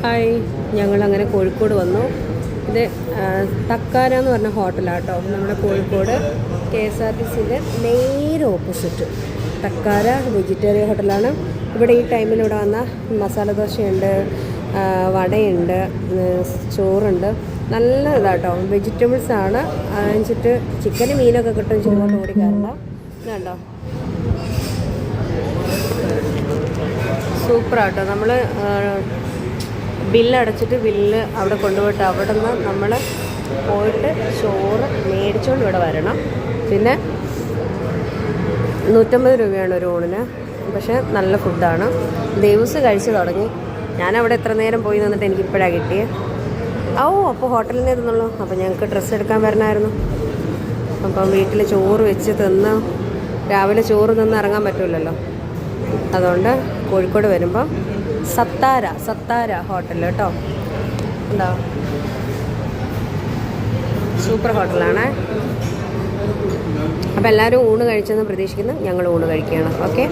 Hi, ഞങ്ങളങ്ങനെ കോഴിക്കോട് വന്നു. ഇത് തക്കാര എന്ന് പറഞ്ഞ ഹോട്ടലാണ് കേട്ടോ. നമ്മുടെ കോഴിക്കോട് KSRTCൻ്റെ നേരെ ഓപ്പോസിറ്റ് തക്കാര വെജിറ്റേറിയൻ ഹോട്ടലാണ്. ഇവിടെ ഈ ടൈമിൽ ഇവിടെ വന്ന മസാല ദോശയുണ്ട്, വടയുണ്ട്, ചോറുണ്ട്. നല്ല ഇതാട്ടോ, വെജിറ്റബിൾസാണ്. അതിനനുസരിച്ചിട്ട് ചിക്കനും മീനൊക്കെ കിട്ടും. ചുമട്ട് ഓടിക്കാറുണ്ട്. ഇതുണ്ടോ, സൂപ്പറാട്ടോ. നമ്മൾ ബില്ലടച്ചിട്ട് ബില്ല് അവിടെ കൊണ്ടുപോയിട്ട് അവിടെ നിന്ന് നമ്മൾ പോയിട്ട് ചോറ് മേടിച്ചുകൊണ്ട് ഇവിടെ വരണം. പിന്നെ 150 രൂപയാണ് ഒരു ഊണിന്. പക്ഷേ നല്ല ഫുഡാണ്. ദിവസം കഴിച്ച് തുടങ്ങി. ഞാനവിടെ എത്ര നേരം പോയി നിന്നിട്ട് എനിക്കിപ്പോഴാണ് കിട്ടിയത്. അപ്പോൾ ഹോട്ടലിൽ നിന്ന് ഇരുന്നുള്ളൂ. അപ്പോൾ ഞങ്ങൾക്ക് ഡ്രസ്സ് എടുക്കാൻ വരണമായിരുന്നു. അപ്പം വീട്ടിൽ ചോറ് വെച്ച് തിന്ന് രാവിലെ ചോറ് തിന്ന് ഇറങ്ങാൻ പറ്റില്ലല്ലോ. അതുകൊണ്ട് കോഴിക്കോട് വരുമ്പോൾ സത്താര ഹോട്ടൽ കേട്ടോ. എന്താ സൂപ്പർ ഹോട്ടലാണ്. അപ്പോൾ എല്ലാവരും ഊണ് കഴിച്ചെന്ന് പ്രതീക്ഷിക്കുന്നു. ഞങ്ങൾ ഊണ് കഴിക്കുകയാണ്. ഓക്കെ.